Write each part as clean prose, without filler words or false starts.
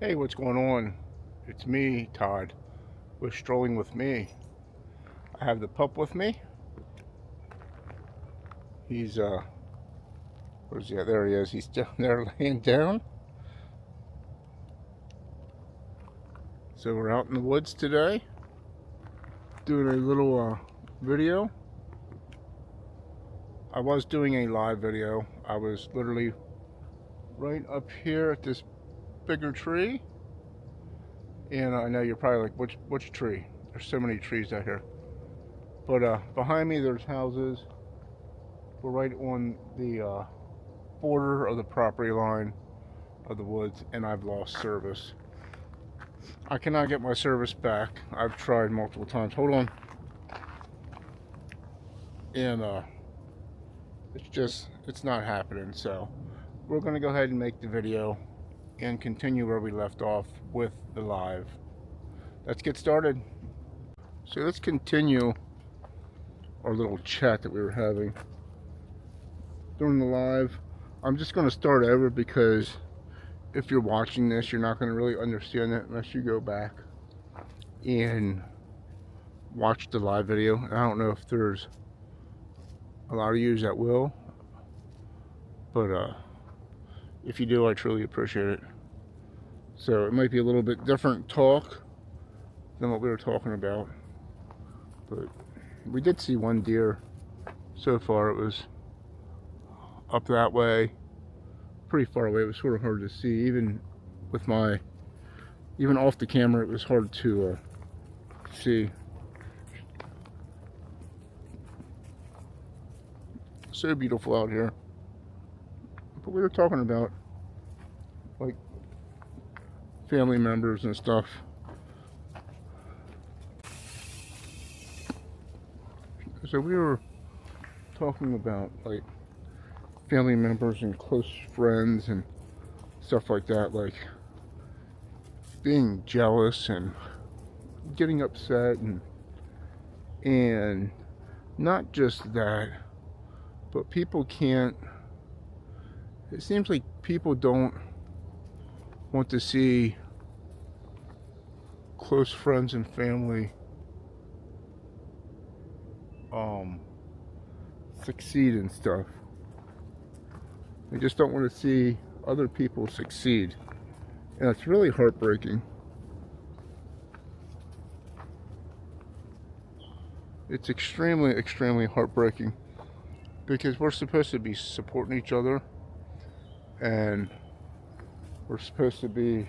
Hey, what's going on? It's me, Todd, with Strolling with Me. I have the pup with me. He's, where's he at? There he is. He's down there laying down. So we're out in the woods today, doing a little, video. I was doing a live video. I was literally right up here at this bigger tree. And I know you're probably like, which tree? There's so many trees out here. But behind me there's houses. We're right on the border of the property line of the woods, and I've lost service. I cannot get my service back. I've tried multiple times. Hold on. And it's not happening. So we're gonna go ahead and make the video and continue where we left off with the live. Let's get started. So let's continue our little chat that we were having during the live. I'm just going to start over because if you're watching this, you're not going to really understand it unless you go back and watch the live video. I don't know if there's a lot of you that will, but if you do, I truly appreciate it. So it might be a little bit different talk than what we were talking about, but we did see one deer so far. It was up that way, pretty far away. It was sort of hard to see, even off the camera. It was hard to see. So beautiful out here. But we were talking about like family members and stuff. So we were talking about like family members and close friends and stuff like that, like being jealous and getting upset, and not just that, but people can't, it seems like people don't want to see close friends and family succeed and stuff. They just don't want to see other people succeed, and it's really heartbreaking. It's extremely heartbreaking, because we're supposed to be supporting each other, and we're supposed to be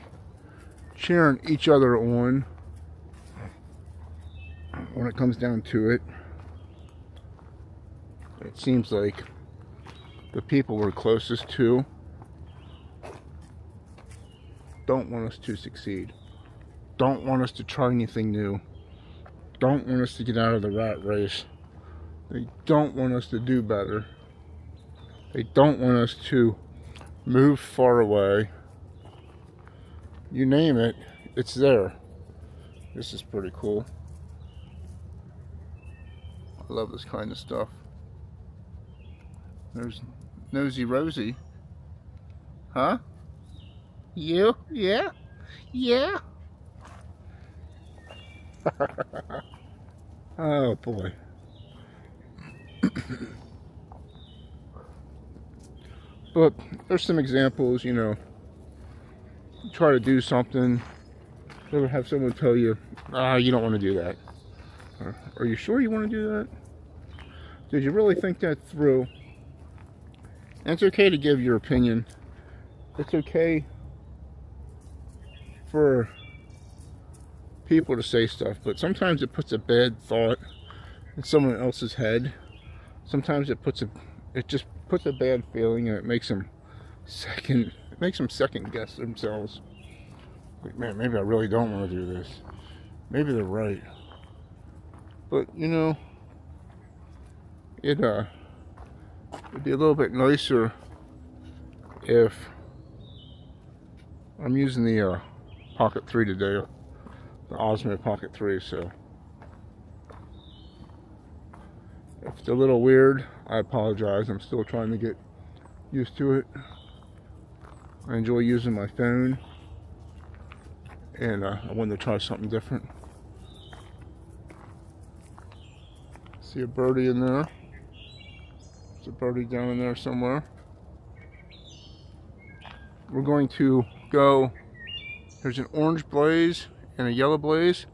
cheering each other on when it comes down to it. It seems like the people we're closest to don't want us to succeed, don't want us to try anything new, don't want us to get out of the rat race. They don't want us to do better. They don't want us to move far away. You name it, it's there. This is pretty cool. I love this kind of stuff. There's Nosy Rosie. Huh? You? Yeah? Yeah? Oh boy. But there's some examples, you try to do something, you ever have someone tell you, you don't want to do that. Are you sure you want to do that? Did you really think that through? And it's okay to give your opinion. It's okay for people to say stuff, but sometimes it puts a bad thought in someone else's head. Sometimes it just puts a bad feeling, and it makes them second guess themselves. Like, man, maybe I really don't want to do this. Maybe they're right. But it'd be a little bit nicer if I'm using the Pocket 3 today, the Osmo Pocket 3, so if it's a little weird, I apologize. I'm still trying to get used to it. I enjoy using my phone. and I wanted to try something different. See a birdie in there. There's a birdie down in there somewhere. We're going to go, there's an orange blaze and a yellow blaze.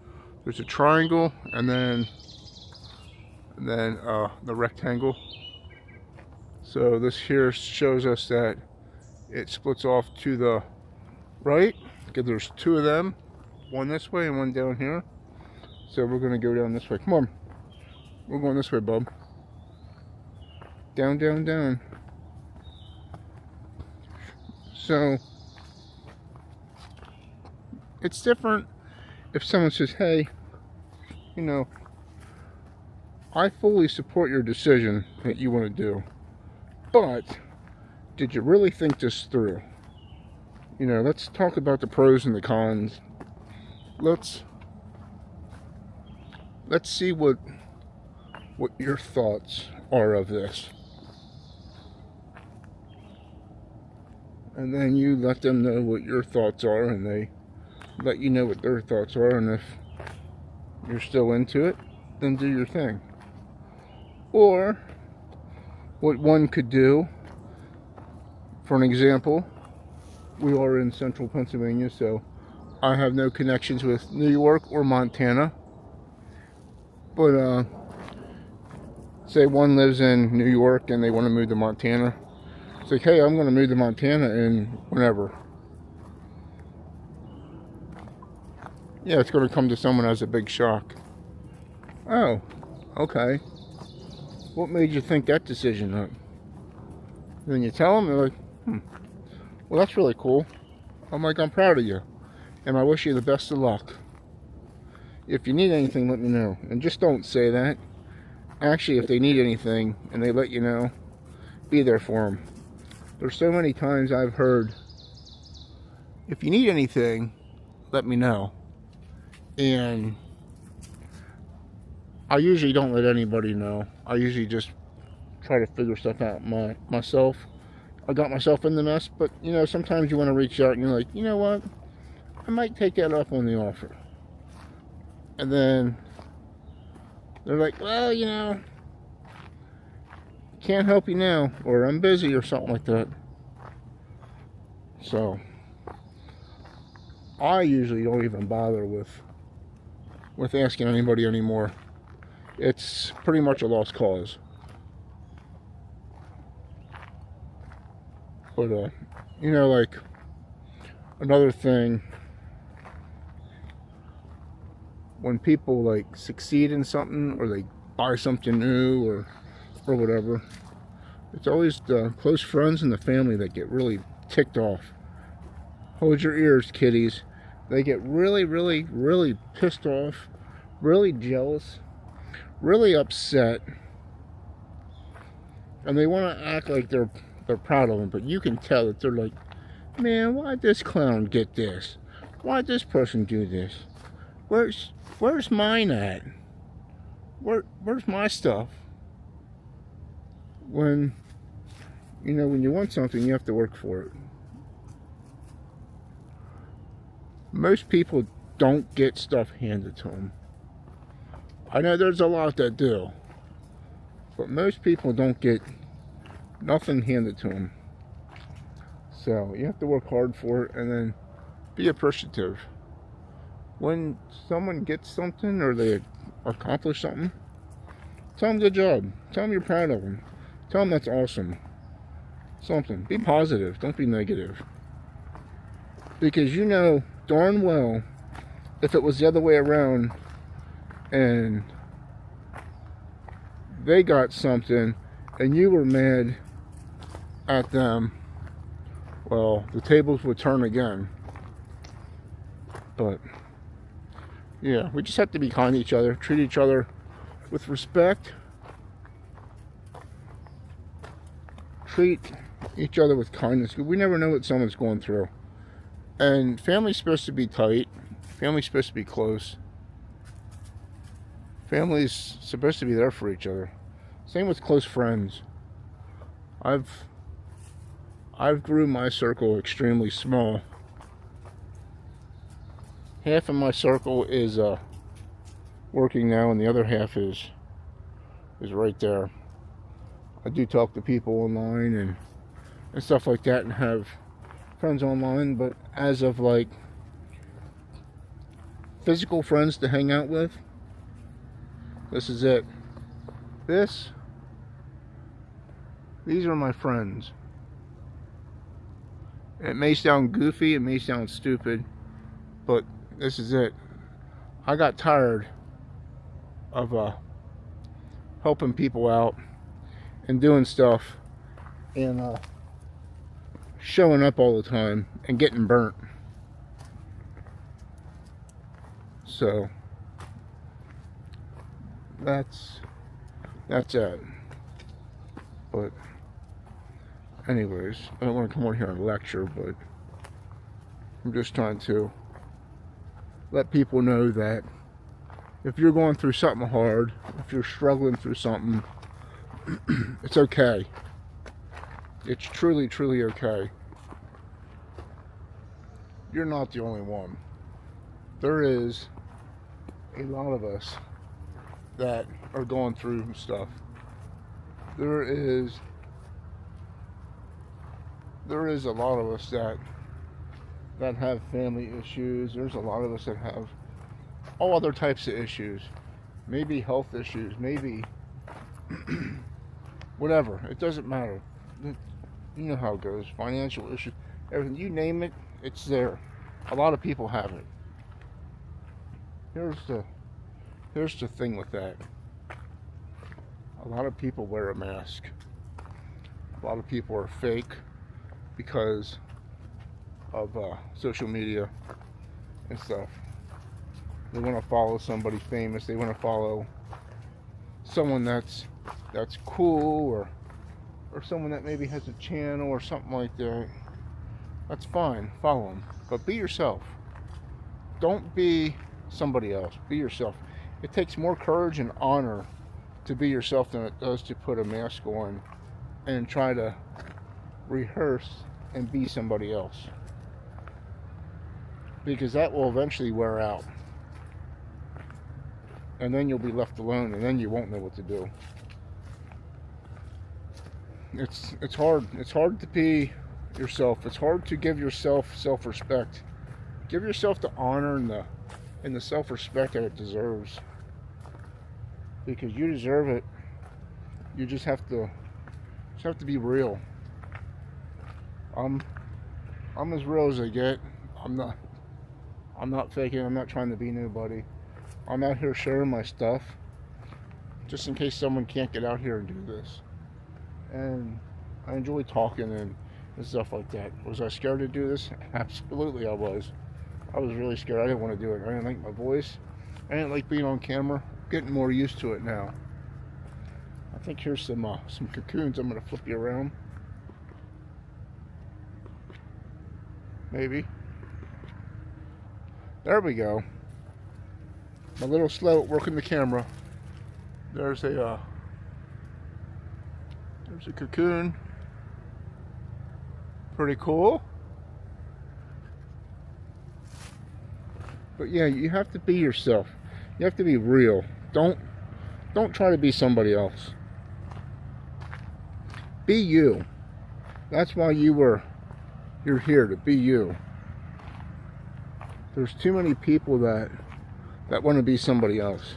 There's a triangle and then the rectangle. So this here shows us that it splits off to the right, because there's two of them, one this way and one down here. So we're going to go down this way. Come on, we're going this way, bub. Down, down, down. So it's different if someone says, hey, you know, I fully support your decision that you want to do, but did you really think this through? You know, let's talk about the pros and the cons. Let's see what your thoughts are of this. And then you let them know what your thoughts are, and they let you know what their thoughts are, and if you're still into it, then do your thing. Or what one could do, for an example, we are in central Pennsylvania, so I have no connections with New York or Montana. But say one lives in New York and they want to move to Montana. It's like, hey, I'm going to move to Montana in whenever. Yeah, it's going to come to someone as a big shock. Oh, okay. What made you think that decision up? Then you tell them, they're like, well, that's really cool. I'm like, I'm proud of you. And I wish you the best of luck. If you need anything, let me know. And just don't say that. Actually, if they need anything and they let you know, be there for them. There's so many times I've heard, if you need anything, let me know. And I usually don't let anybody know. I usually just try to figure stuff out myself. I got myself in the mess, but you know, sometimes you want to reach out and you're like, you know what? I might take that up on the offer. And then they're like, well, you know, can't help you now, or I'm busy, or something like that. So I usually don't even bother with asking anybody anymore. It's pretty much a lost cause. But you know, like, another thing, when people like succeed in something, or they buy something new, or whatever, it's always the close friends and the family that get really ticked off. Hold your ears, kiddies. They get really, really, really pissed off, really jealous, really upset, and they want to act like they're proud of them, but you can tell that they're like, man, why'd this clown get this? Why'd this person do this? Where's mine at? Where's my stuff? When, you know, when you want something, you have to work for it. Most people don't get stuff handed to them. I know there's a lot that do, but most people don't get nothing handed to them. So you have to work hard for it, and then be appreciative. When someone gets something or they accomplish something, tell them good job. Tell them you're proud of them. Tell them that's awesome. Something. Be positive. Don't be negative. Because you know darn well, if it was the other way around and they got something and you were mad at them, well, the tables would turn again. But yeah, we just have to be kind to each other, treat each other with respect, treat each other with kindness. We never know what someone's going through. And family's supposed to be tight. Family's supposed to be close. Family's supposed to be there for each other. Same with close friends. I've grew my circle extremely small. half of my circle is working now, and the other half is right there. I do talk to people online and stuff like that, and have friends online, but as of like physical friends to hang out with, this is it. These are my friends. It may sound goofy, it may sound stupid, but this is it. I got tired of helping people out and doing stuff and showing up all the time and getting burnt. So that's it. But anyways, I don't want to come on here and lecture, but I'm just trying to let people know that if you're going through something hard, if you're struggling through something, it's okay. It's truly, truly okay. You're not the only one. There is a lot of us that are going through stuff. There is a lot of us that have family issues. There's a lot of us that have all other types of issues. Maybe health issues, maybe whatever. It doesn't matter. You know how it goes. Financial issues, everything. You name it, it's there. A lot of people have it. Here's the thing with that. A lot of people wear a mask. A lot of people are fake because of social media and stuff. They want to follow somebody famous. They want to follow someone that's cool, or someone that maybe has a channel or something like that. That's fine. Follow them, but be yourself. Don't be somebody else. Be yourself. It takes more courage and honor to be yourself than it does to put a mask on and try to rehearse and be somebody else, because that will eventually wear out, and then you'll be left alone, and then you won't know what to do. It's hard to be yourself. It's hard to give yourself self-respect. Give yourself the honor and the self-respect that it deserves, because you deserve it. You just have to be real. I'm as real as I get. I'm not faking. I'm not trying to be nobody. I'm out here sharing my stuff just in case someone can't get out here and do this. And I enjoy talking and stuff like that. Was I scared to do this? Absolutely I was. I was really scared. I didn't want to do it. I didn't like my voice. I didn't like being on camera. I'm getting more used to it now. I think here's some cocoons. I'm going to flip you around. Maybe. There we go. I'm a little slow at working the camera. There's a cocoon. Pretty cool. But yeah, you have to be yourself. You have to be real. Don't try to be somebody else. Be you. That's why you're here, to be you. There's too many people that want to be somebody else.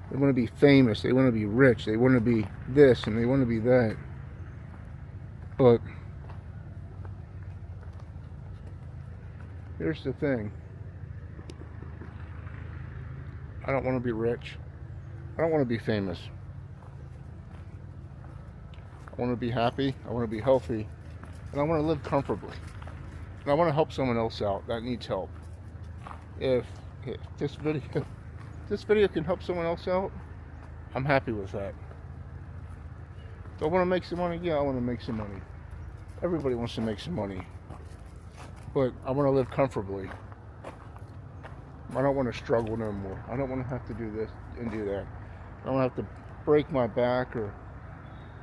They want to be famous. They want to be rich. They want to be this and they want to be that. But here's the thing. I don't want to be rich. I don't want to be famous. I want to be happy. I want to be healthy. And I want to live comfortably. And I want to help someone else out that needs help. If this video can help someone else out, I'm happy with that. Do I want to make some money? Yeah, I want to make some money. Everybody wants to make some money. But I want to live comfortably. I don't want to struggle no more. I don't want to have to do this and do that. I don't have to break my back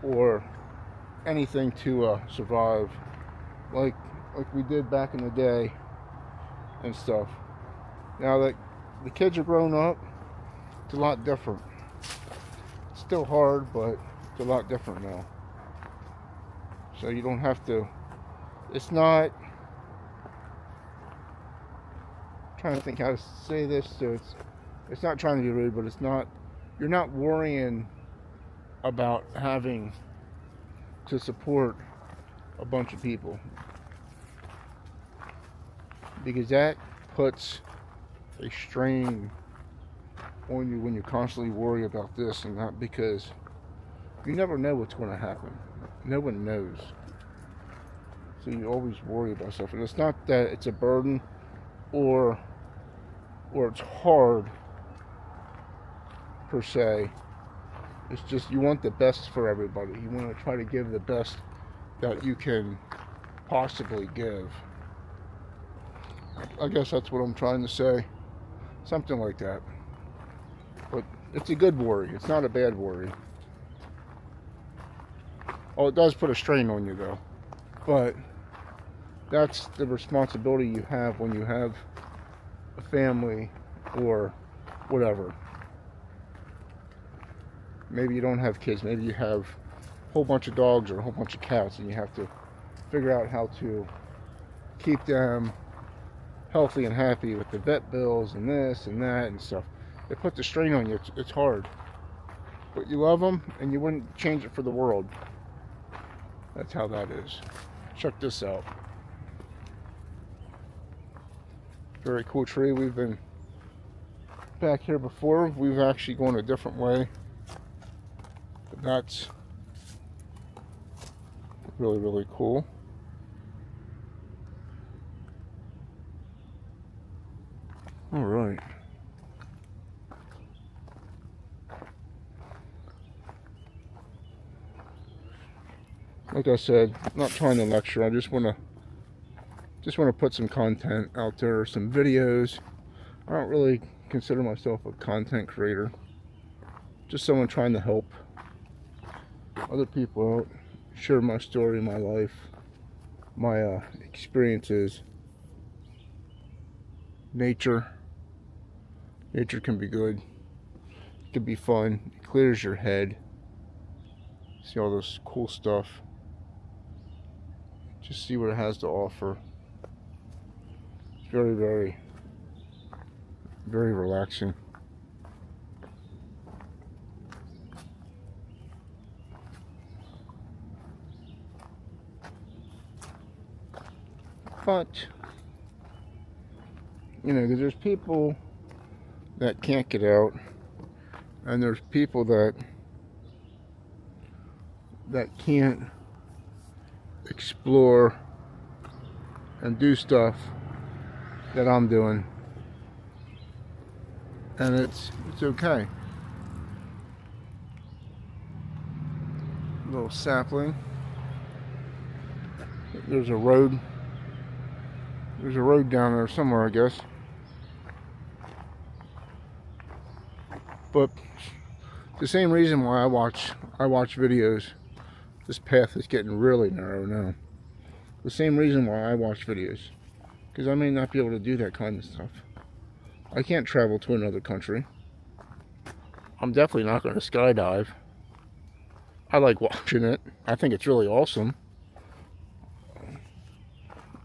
or anything to survive, like we did back in the day and stuff. Now that the kids are grown up, it's a lot different. It's still hard, but it's a lot different now. So you don't have to, it's not, I'm trying to think how to say this so it's not trying to be rude, but it's not, you're not worrying about having to support a bunch of people, because that puts a strain on you when you constantly worry about this and that, because you never know what's going to happen. No one knows. So you always worry about stuff. And it's not that it's a burden or it's hard per se. It's just you want the best for everybody. You want to try to give the best that you can possibly give. I guess that's what I'm trying to say. Something like that. But it's a good worry. It's not a bad worry. Oh, it does put a strain on you though. But that's the responsibility you have when you have a family or whatever. Maybe you don't have kids. Maybe you have a whole bunch of dogs or a whole bunch of cats, and you have to figure out how to keep them healthy and happy with the vet bills and this and that and stuff. It puts a strain on you. It's hard. But you love them, and you wouldn't change it for the world. That's how that is. Check this out. Very cool tree. We've been back here before. We've actually gone a different way. But that's really, really cool. All right. Like I said, I'm not trying to lecture. I just want to put some content out there, some videos. I don't really consider myself a content creator. Just someone trying to help other people out, share my story, my life, my experiences. Nature can be good. It can be fun. It clears your head. See all this cool stuff. Just see what it has to offer. It's very, very, very relaxing. But, you know, because there's people that can't get out, and there's people that can't explore and do stuff that I'm doing, and it's okay. Little sapling. There's a road down there somewhere, I guess. But the same reason why I watch videos. This path is getting really narrow now. The same reason why I watch videos, because I may not be able to do that kind of stuff. I can't travel to another country. I'm definitely not going to skydive. I like watching it. I think it's really awesome.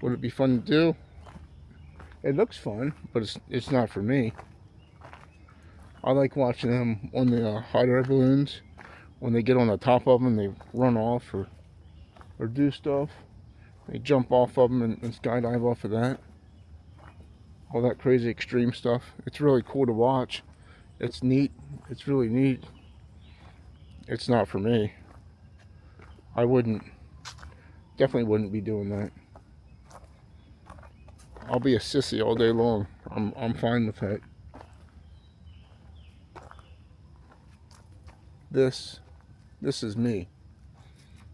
Would it be fun to do? It looks fun, but it's not for me. I like watching them on the hot air balloons. When they get on the top of them, they run off or do stuff. They jump off of them and skydive off of that. All that crazy extreme stuff. It's really cool to watch. It's neat. It's really neat. It's not for me. I definitely wouldn't be doing that. I'll be a sissy all day long. I'm fine with that. This is me.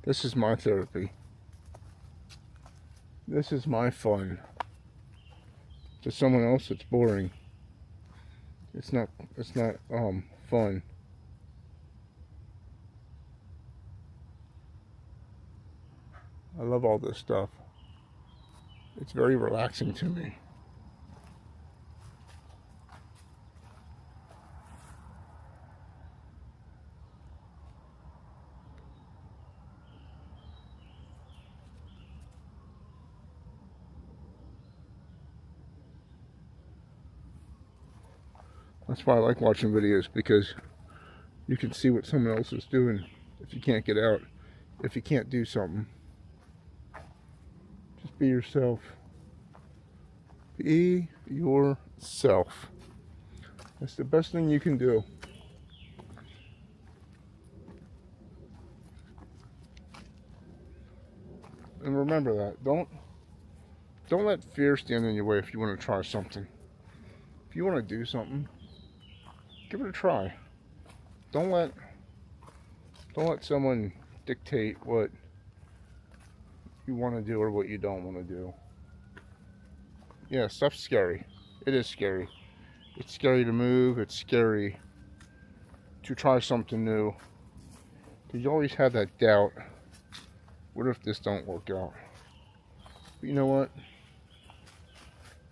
This is my therapy. This is my fun. To someone else, it's boring. It's not fun. I love all this stuff. It's very relaxing to me. That's why I like watching videos, because you can see what someone else is doing if you can't get out, if you can't do something. Just be yourself. Be yourself. That's the best thing you can do. And remember that. Don't let fear stand in your way if you want to try something. If you want to do something, give it a try. Don't let someone dictate what you want to do or what you don't want to do. Yeah, stuff's scary. It is scary. It's scary to move. It's scary to try something new. Because you always have that doubt. What if this don't work out? But you know what?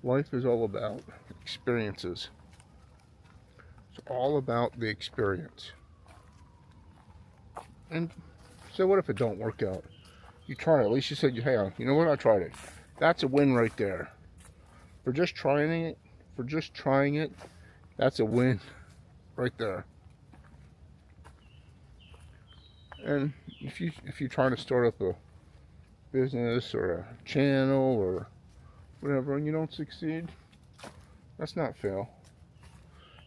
Life is all about experiences. It's all about the experience. And so what if it don't work out? You try it. At least you said, hey, you know what? I tried it. That's a win right there. For just trying it, that's a win right there. And if you're trying to start up a business or a channel or whatever, and you don't succeed, that's not fail.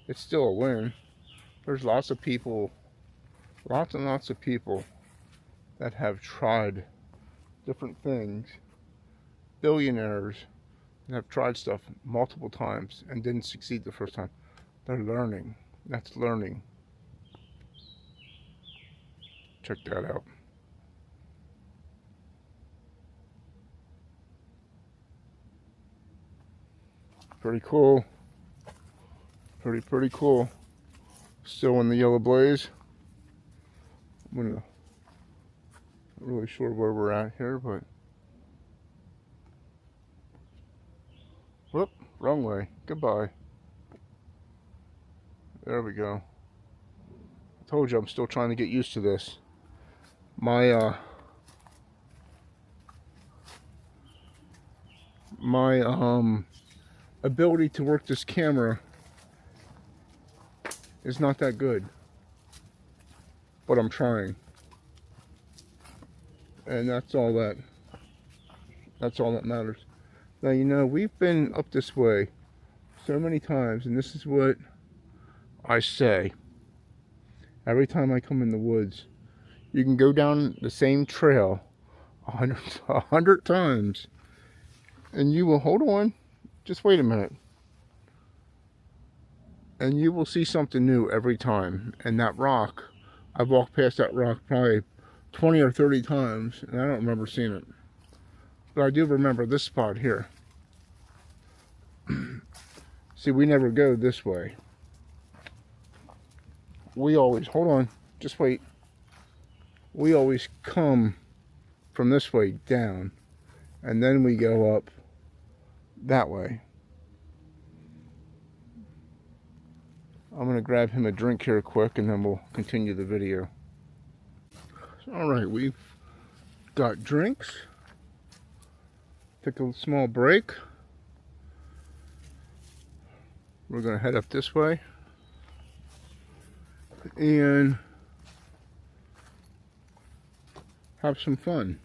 It's still a win. There's lots and lots of people that have tried different things, billionaires that have tried stuff multiple times and didn't succeed the first time. They're learning. That's learning. Check that out. Pretty cool. Pretty cool. Still in the yellow blaze. Not really sure where we're at here, but whoop, wrong way. Goodbye. There we go. I told you I'm still trying to get used to this. My ability to work this camera is not that good, but I'm trying, and that's all that matters. Now, you know, we've been up this way so many times, and this is what I say every time I come in the woods. You can go down the same trail 100 times, and you will, hold on, just wait a minute, and you will see something new every time. And that rock, I've walked past that rock probably 20 or 30 times, and I don't remember seeing it. But I do remember this spot here. See, we never go this way. We always, hold on, just wait. We always come from this way down, and then we go up that way. I'm going to grab him a drink here quick, and then we'll continue the video. Alright, we've got drinks. Took a small break. We're going to head up this way. And have some fun.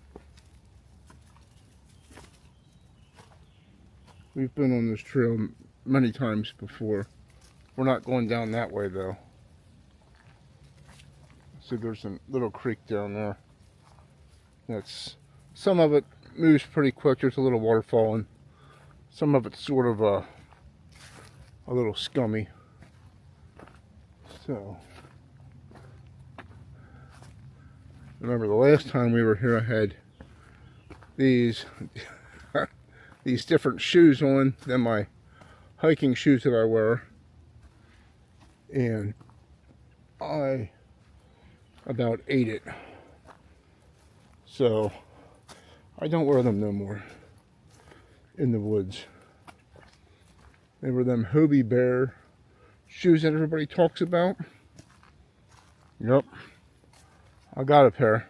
We've been on this trail many times before. We're not going down that way though. So there's a little creek down there. Some of it moves pretty quick. There's a little waterfall, and some of it's sort of a little scummy. So remember the last time we were here, I had these these different shoes on than my hiking shoes that I wear, and I about ate it. So I don't wear them no more in the woods. They were them Hobie Bear shoes that everybody talks about. Yep, I got a pair.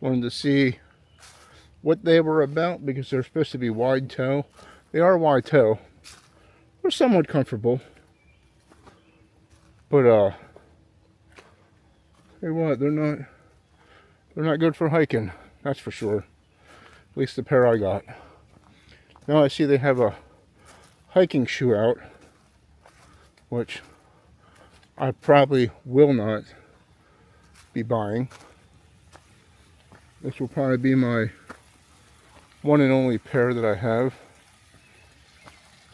Wanted to see what they were about, because they're supposed to be wide toe. They are wide toe. They're somewhat comfortable. But hey, what? They're not good for hiking. That's for sure. At least the pair I got. Now I see they have a hiking shoe out, which I probably will not be buying. This will probably be my one and only pair that I have.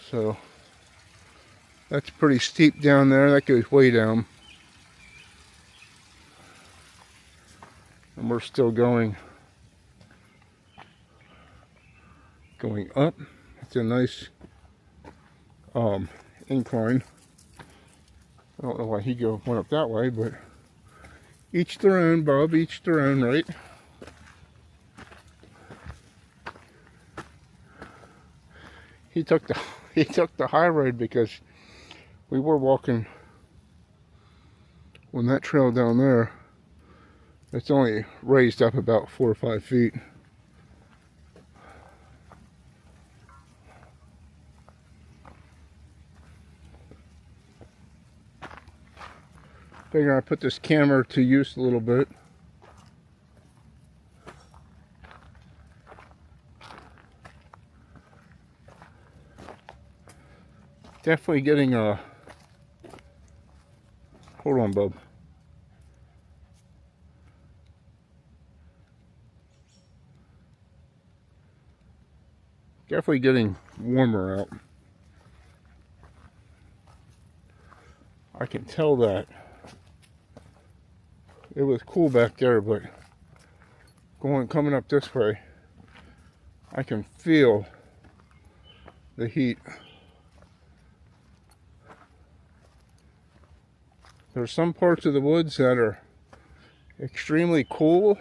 So that's pretty steep down there. That goes way down. And we're still going up. It's a nice incline. I don't know why he went up that way, but each their own, Bob, each their own, right? He took the high road because we were walking on that trail down there. It's only raised up about 4 or 5 feet. Figure I put this camera to use a little bit. Definitely getting a... Hold on, bub. Definitely getting warmer out. I can tell that. It was cool back there, but coming up this way, I can feel the heat. There's some parts of the woods that are extremely cool,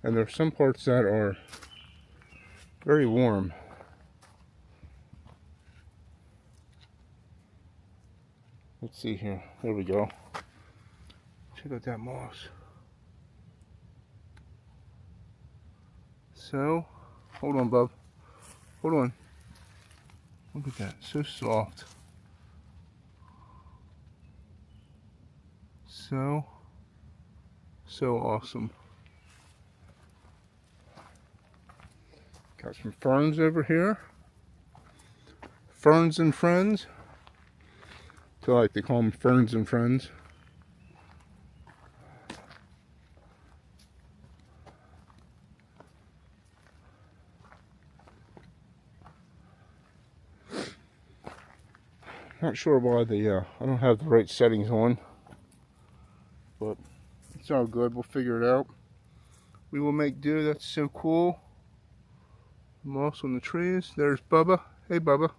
and there's some parts that are very warm. Let's see here. There we go. Check out that moss. So, hold on, bub. Hold on. Look at that. So soft. So awesome. Got some ferns over here. Ferns and friends. I like to call them ferns and friends. Not sure why I don't have the right settings on, but it's all good. We'll figure it out. We will make do. That's so cool. Moss on the trees. There's Bubba. Hey, Bubba.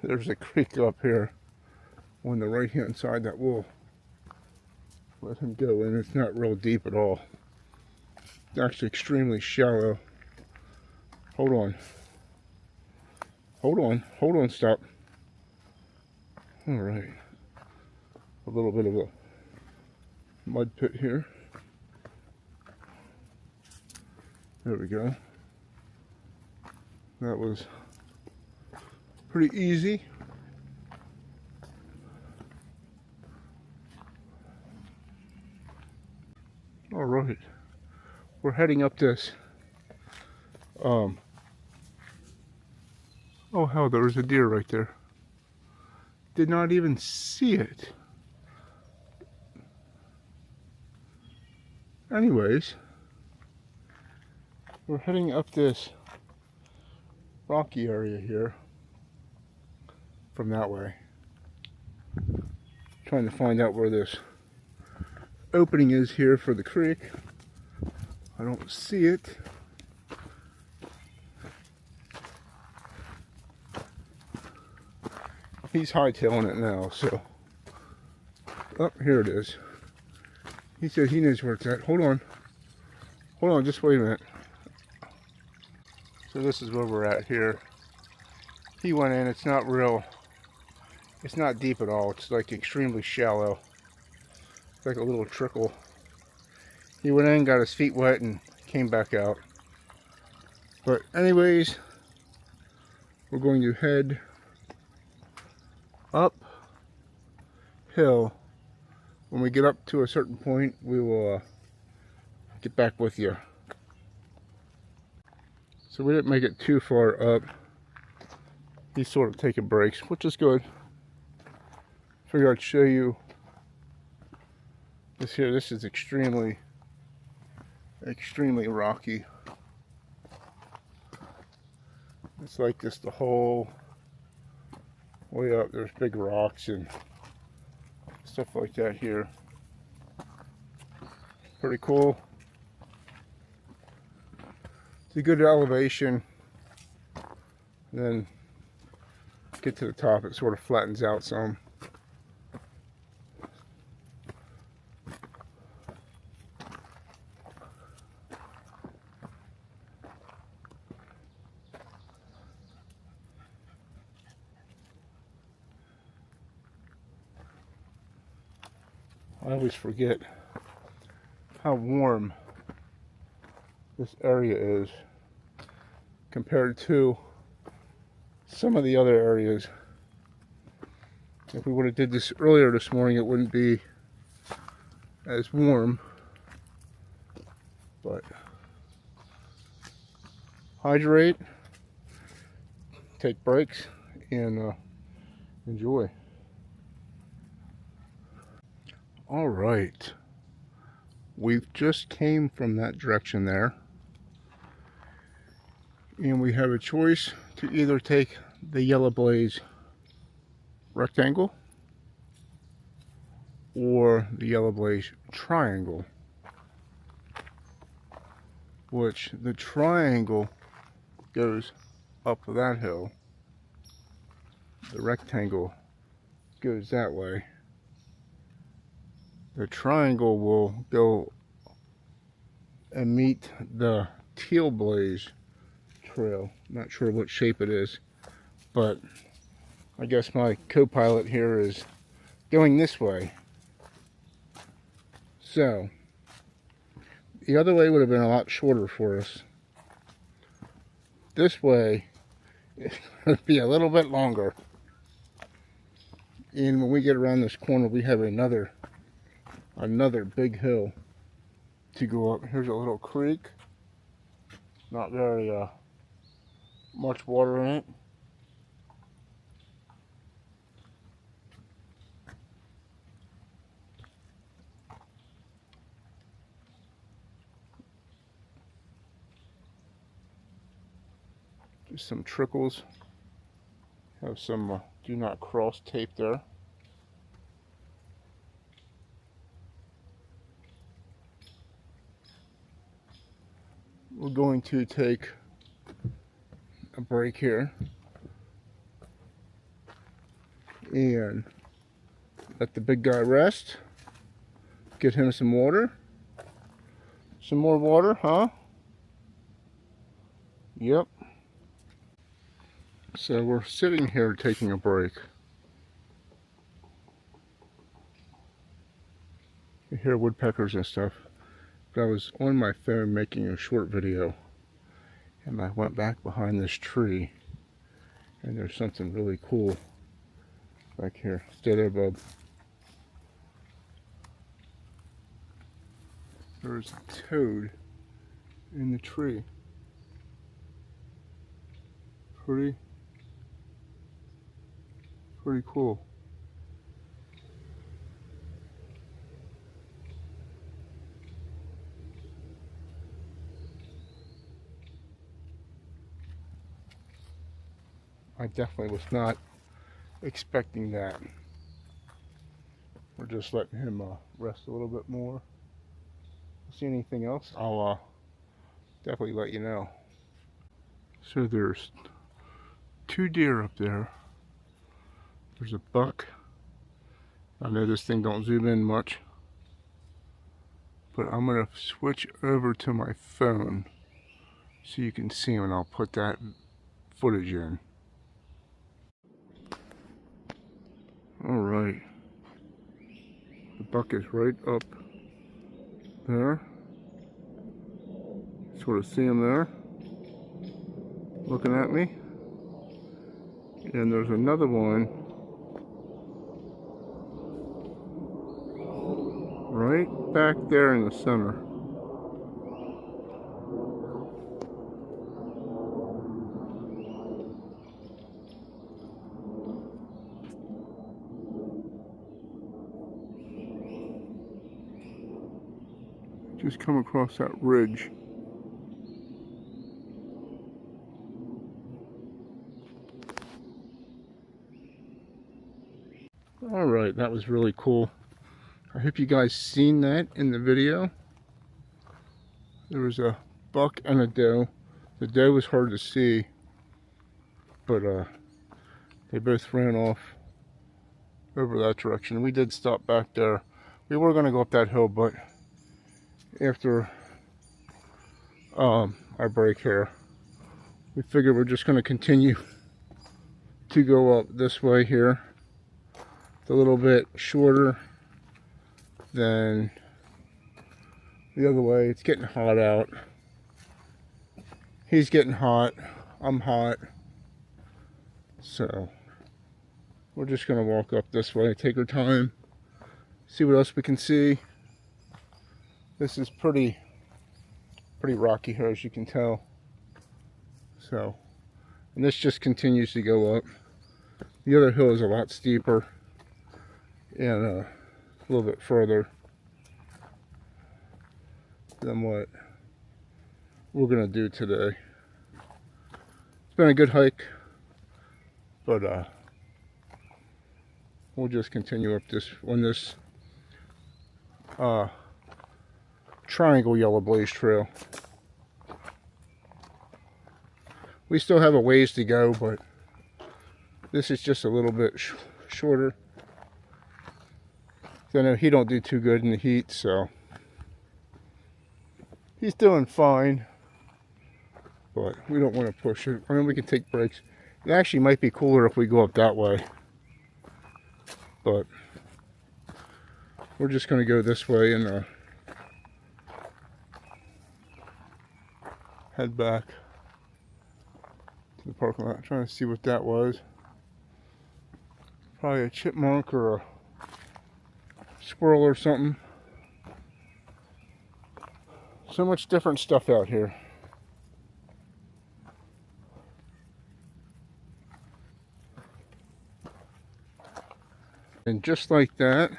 There's a creek up here on the right hand side that we'll let him go in. It's not real deep at all. It's actually extremely shallow. Hold on. Hold on, stop. Alright. A little bit of a mud pit here. There we go. That was pretty easy. Alright. We're heading up this oh hell, there was a deer right there. Did not even see it. Anyways, we're heading up this rocky area here from that way. Trying to find out where this opening is here for the creek. I don't see it. He's hightailing it now, so. Oh, here it is. He says he knows where it's at. Hold on, just wait a minute. So this is where we're at here. He went in, it's not deep at all. It's like extremely shallow. It's like a little trickle. He went in, got his feet wet, and came back out. But anyways, we're going to head uphill. When we get up to a certain point, we will get back with you. So we didn't make it too far up. He's sort of taking breaks, which is good. Figured I'd show you this here. This is extremely rocky. It's like this the whole way up. There's big rocks and stuff like that here. Pretty cool. It's a good elevation. Then get to the top, it sort of flattens out some. I always forget how warm this area is compared to some of the other areas. If we would have did this earlier this morning, it wouldn't be as warm. But hydrate, take breaks, and enjoy. All right, we've just came from that direction there, and we have a choice to either take the Yellow Blaze rectangle or the Yellow Blaze triangle, which the triangle goes up that hill, the rectangle goes that way. The triangle will go and meet the Teal Blaze trail. Not sure what shape it is, but I guess my co-pilot here is going this way. So the other way would have been a lot shorter for us. This way is going to be a little bit longer. And when we get around this corner, we have another big hill to go up. Here's a little creek. Not very much water in it. Just some trickles. Have some do not cross tape there. We're going to take a break here and let the big guy rest. Get him some water. Some more water, huh? Yep. So we're sitting here taking a break. You hear woodpeckers and stuff. But I was on my phone making a short video, and I went back behind this tree, and there's something really cool back here. Stay there, bub. There's a toad in the tree. Pretty cool. I definitely was not expecting that. We're just letting him rest a little bit more. See anything else, I'll definitely let you know. So there's 2 deer up there. There's a buck. I know this thing don't zoom in much, but I'm gonna switch over to my phone so you can see him, and I'll put that footage in. All right, the buck is right up there. Sort of see him there, looking at me. And there's another one right back there in the center. Just come across that ridge. Alright, that was really cool. I hope you guys seen that in the video. There was a buck and a doe. The doe was hard to see, but they both ran off over that direction. We did stop back there. We were going to go up that hill, but after our break here, we figured we're just going to continue to go up this way here. It's a little bit shorter than the other way. It's getting hot out. He's getting hot. I'm hot. So we're just going to walk up this way, take our time, see what else we can see. This is pretty rocky here, as you can tell. So, and this just continues to go up. The other hill is a lot steeper and a little bit further than what we're going to do today. It's been a good hike, but we'll just continue up this on this Triangle Yellow Blaze Trail. We still have a ways to go, but this is just a little bit shorter. I know he don't do too good in the heat, so he's doing fine, but we don't want to push it. I mean, we can take breaks. It actually might be cooler if we go up that way, but we're just going to go this way and head back to the parking lot. I'm trying to see what that was. Probably a chipmunk or a squirrel or something. So much different stuff out here. And just like that,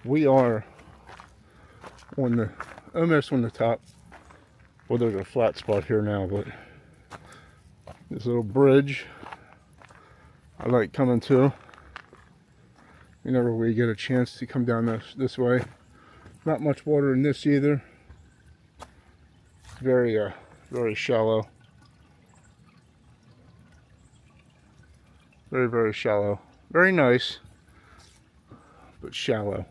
we are on the almost on the top. Well, there's a flat spot here now, but this little bridge I like coming to whenever we get a chance to come down this way. Not much water in this either. Very shallow. Very shallow. Very nice, but shallow.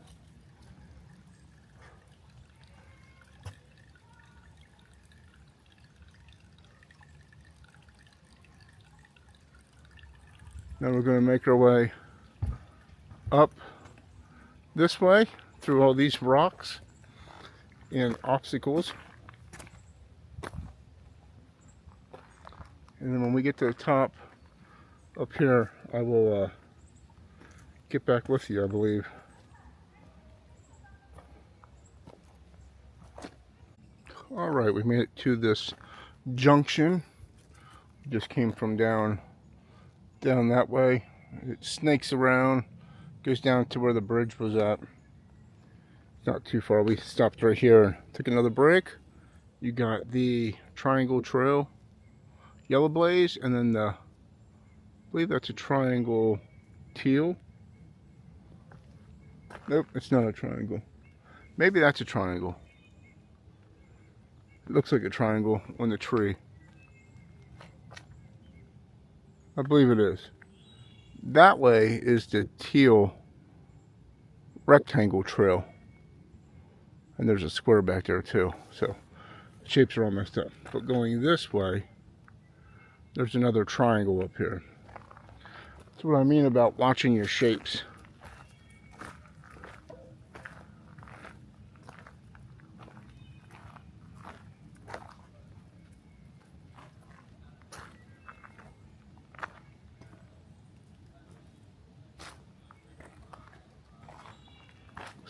Now we're going to make our way up this way through all these rocks and obstacles. And then when we get to the top up here, I will get back with you, I believe. All right, we made it to this junction. Just came from down that way. It snakes around, goes down to where the bridge was at. Not too far. We stopped right here and took another break. You got the Triangle Trail Yellow Blaze, and then I believe that's a Triangle Teal. Nope, it's not a triangle. Maybe that's a triangle. It looks like a triangle on the tree. I believe it is. That way is the Teal Rectangle Trail. And there's a square back there too. So the shapes are all messed up. But going this way, there's another triangle up here. That's what I mean about watching your shapes.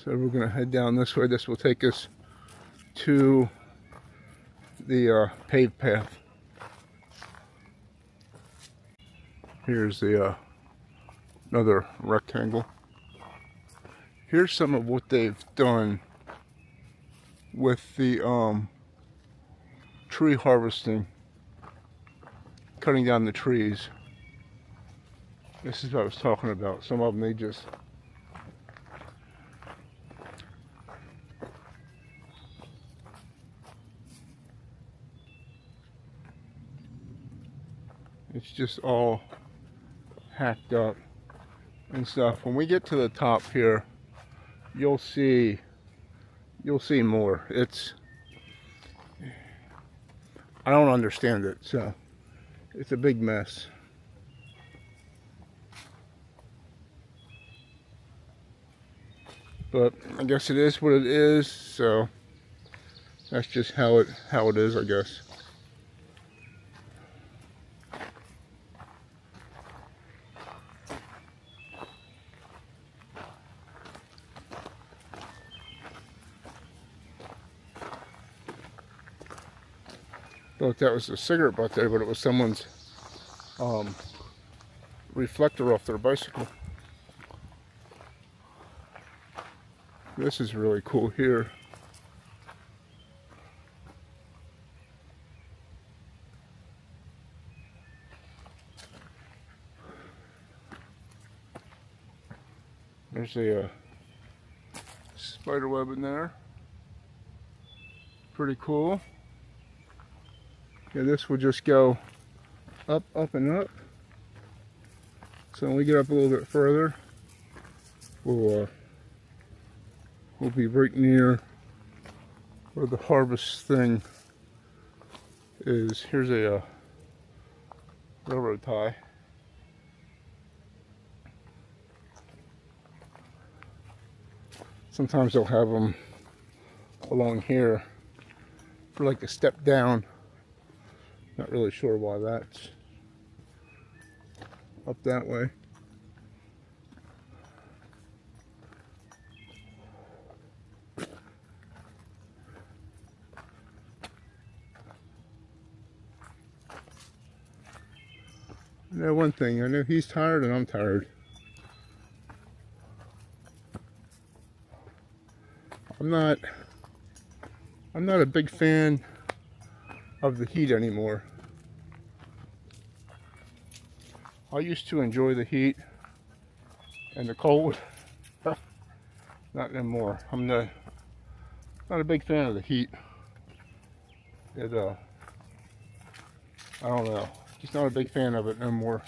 So we're going to head down this way. This will take us to the paved path. Here's the another rectangle. Here's some of what they've done with the tree harvesting, cutting down the trees. This is what I was talking about. Some of them, they just it's just all hacked up and stuff. When we get to the top here, you'll see more. I don't understand it, so it's a big mess. But I guess it is what it is, so that's just how it is, I guess. Thought that was a cigarette butt there, but it was someone's reflector off their bicycle. This is really cool here. There's a spider web in there. Pretty cool. Yeah, this will just go up, up, and up. So when we get up a little bit further, we'll be right near where the harvest thing is. Here's a railroad tie. Sometimes they'll have them along here for like a step down. Not really sure why that's up that way. I know one thing, I know he's tired and I'm tired. I'm not a big fan of the heat anymore. I used to enjoy the heat and the cold. Not anymore. I'm not a big fan of the heat. I don't know. Just not a big fan of it no more.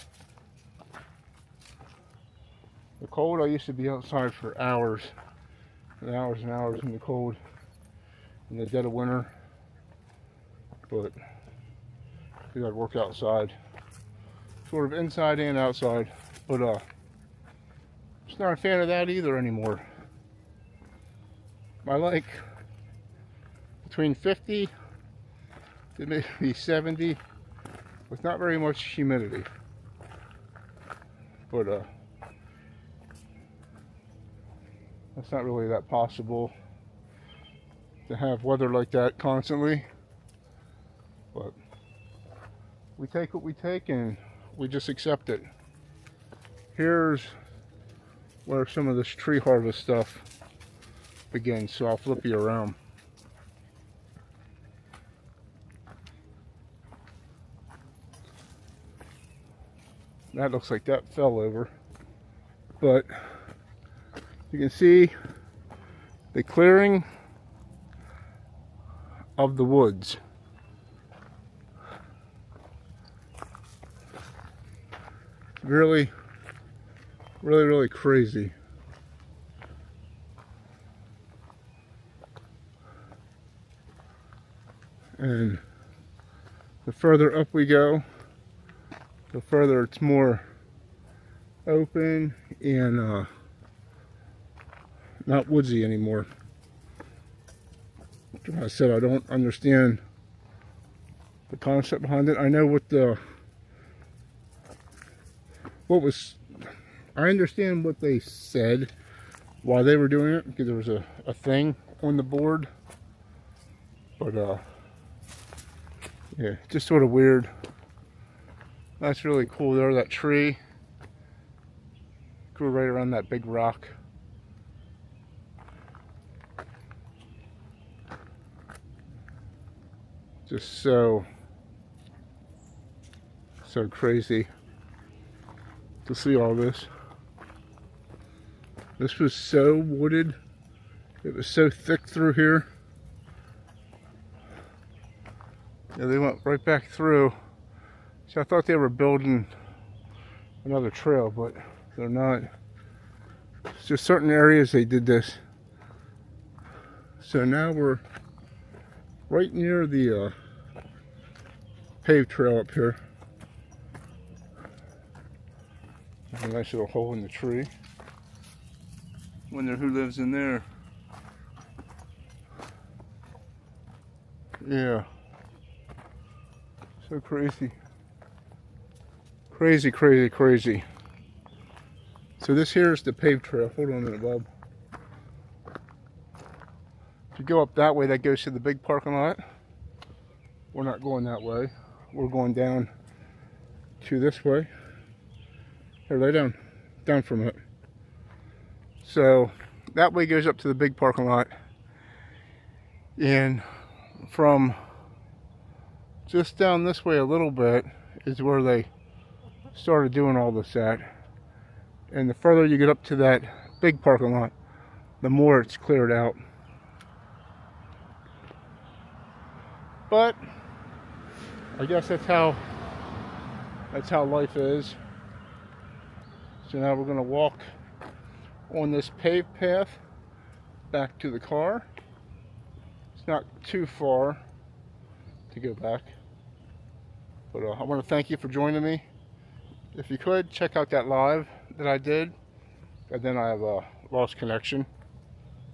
The cold, I used to be outside for hours and hours and hours in the cold in the dead of winter. But we gotta work outside, sort of inside and outside. But just not a fan of that either anymore. I like between 50 to maybe 70 with not very much humidity. But that's not really that possible to have weather like that constantly. But we take what we take and we just accept it. Here's where some of this tree harvest stuff begins, so I'll flip you around. That looks like that fell over, but you can see the clearing of the woods. Really crazy. And the further up we go, the further it's more open and not woodsy anymore. Like I said, I don't understand the concept behind it. I know I understand what they said why they were doing it, because there was a thing on the board. But yeah, just sort of weird. That's really cool there, that tree grew right around that big rock. Just so crazy to see all this. This was so wooded. It was so thick through here. Yeah, they went right back through. So I thought they were building another trail, but they're not. It's just certain areas they did this. So now we're right near the paved trail up here. There's a nice little hole in the tree. Wonder who lives in there. Yeah. So crazy. Crazy, crazy, crazy. So this here is the paved trail. Hold on a minute, Bob. If you go up that way, that goes to the big parking lot. We're not going that way. We're going down to this way. Here, lay down. Down from it. So that way goes up to the big parking lot. And from just down this way a little bit is where they started doing all this at. And the further you get up to that big parking lot, the more it's cleared out. But I guess that's how life is. So now we're going to walk on this paved path back to the car. It's not too far to go back. But I want to thank you for joining me. If you could, check out that live that I did. And then I have lost connection.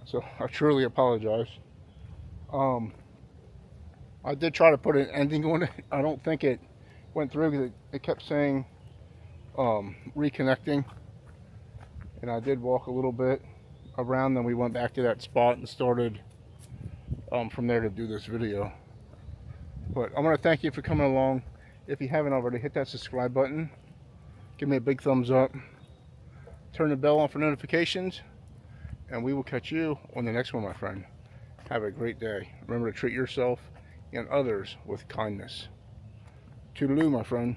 So I truly apologize. I did try to put an ending on it. I don't think it went through because it kept saying reconnecting. And I did walk a little bit around, then we went back to that spot and started from there to do this video. But I want to thank you for coming along. If you haven't already, hit that subscribe button. Give me a big thumbs up. Turn the bell on for notifications. And we will catch you on the next one, my friend. Have a great day. Remember to treat yourself and others with kindness. Toodaloo, my friend.